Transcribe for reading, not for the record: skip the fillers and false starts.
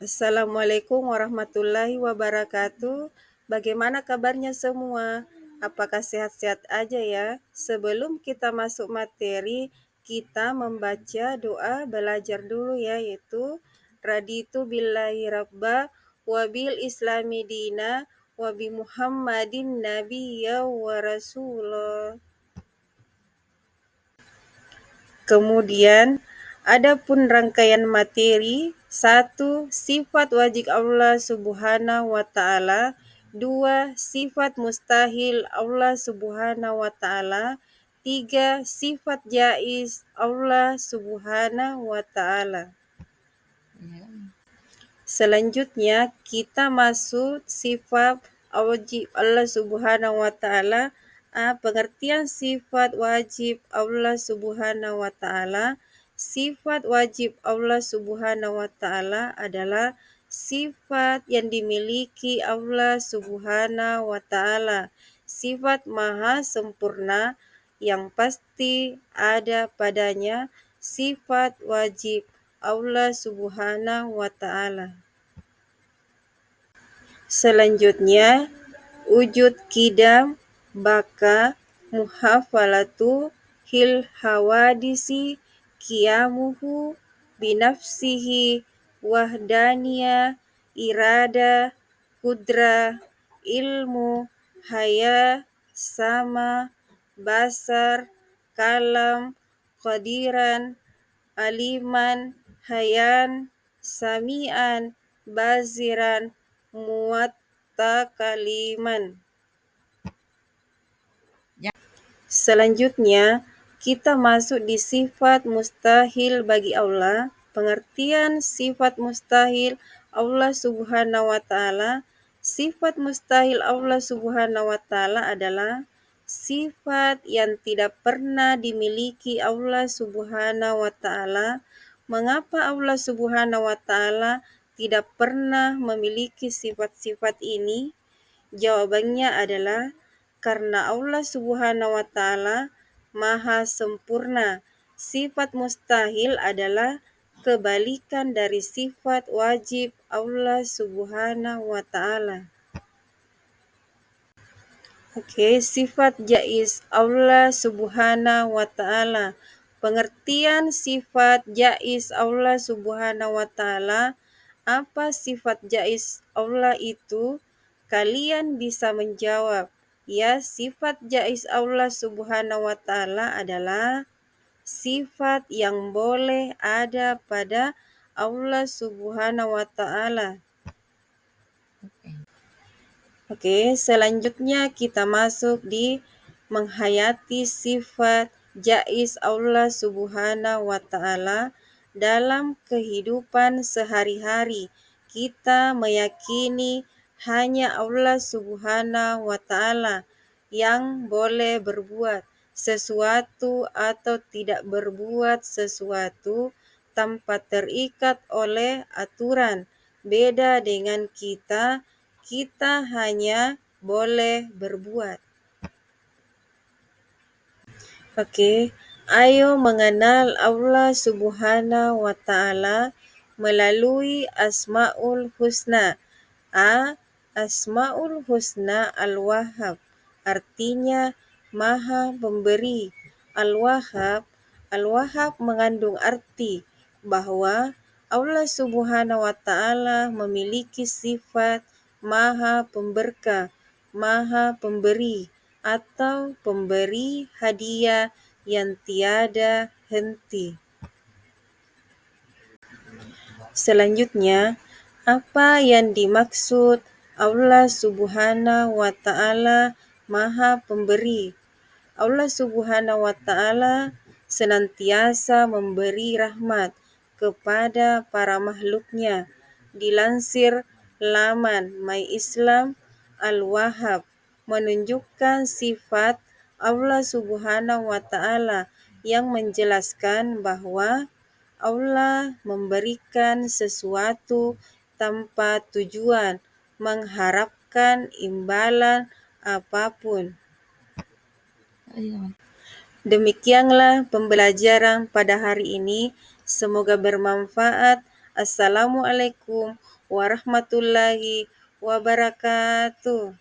Assalamualaikum warahmatullahi wabarakatuh. Bagaimana kabarnya semua? Apakah sehat-sehat aja ya? Sebelum kita masuk materi, kita membaca doa belajar dulu ya, yaitu raditu billahi rabba wabil islami dina wabi muhammadin nabiyya wa rasulullah. Kemudian, adapun rangkaian materi, 1. Sifat wajib Allah Subhanahu wa Ta'ala. 2. Sifat mustahil Allah Subhanahu wa Ta'ala. 3. Sifat jaiz Allah Subhanahu wa Ta'ala. Selanjutnya kita masuk sifat wajib Allah Subhanahu wa Ta'ala. Pengertian sifat wajib Allah Subhanahu wa Ta'ala. Sifat wajib Allah Subhanahu wa Ta'ala adalah sifat yang dimiliki Allah Subhanahu wa Ta'ala. Sifat maha sempurna yang pasti ada padanya. Sifat wajib Allah Subhanahu wa Ta'ala. Selanjutnya, wujud kidam, baka, muhafalatu, hil hawadisi, kiamuhu, binafsihi, wahdaniyah, irada, kudra, ilmu, haya, sama, basar, kalam, qadiran, aliman, hayan, samian, baziran, muattakaliman. Selanjutnya, kita masuk di sifat mustahil bagi Allah. Pengertian sifat mustahil Allah Subhanahu wa Ta'ala. Sifat mustahil Allah Subhanahu wa Ta'ala adalah sifat yang tidak pernah dimiliki Allah Subhanahu wa Ta'ala. Mengapa Allah Subhanahu wa Ta'ala tidak pernah memiliki sifat-sifat ini? Jawabannya adalah karena Allah Subhanahu wa Ta'ala Maha sempurna. Sifat mustahil adalah kebalikan dari sifat wajib Allah Subhanahu wa Ta'ala. Sifat jaiz Allah Subhanahu wa Ta'ala. Pengertian sifat jaiz Allah Subhanahu wa Ta'ala. Apa sifat jaiz Allah itu? Kalian bisa menjawab. Ya, sifat jaiz Allah Subhanahu wa Ta'ala adalah sifat yang boleh ada pada Allah Subhanahu wa Ta'ala. Selanjutnya kita masuk di menghayati sifat jaiz Allah Subhanahu wa Ta'ala dalam kehidupan sehari-hari. Kita meyakini hanya Allah Subhanahu wa Ta'ala yang boleh berbuat sesuatu atau tidak berbuat sesuatu tanpa terikat oleh aturan. Beda dengan kita hanya boleh berbuat. Ayo mengenal Allah Subhanahu wa Ta'ala melalui Asmaul Husna. Asmaul Husna Al-Wahhab, artinya Maha Pemberi. Al-Wahhab mengandung arti bahwa Allah Subhanahu wa Ta'ala memiliki sifat Maha Pemberkah, Maha Pemberi, atau pemberi hadiah yang tiada henti. Selanjutnya, apa yang dimaksud Allah Subhanahu wa Ta'ala Maha Pemberi? Allah Subhanahu wa Ta'ala senantiasa memberi rahmat kepada para makhluknya. Dilansir laman My Islam Al-Wahhab menunjukkan sifat Allah Subhanahu wa Ta'ala yang menjelaskan bahwa Allah memberikan sesuatu tanpa tujuan, mengharapkan imbalan apapun. Demikianlah pembelajaran pada hari ini. Semoga bermanfaat. Assalamualaikum warahmatullahi wabarakatuh.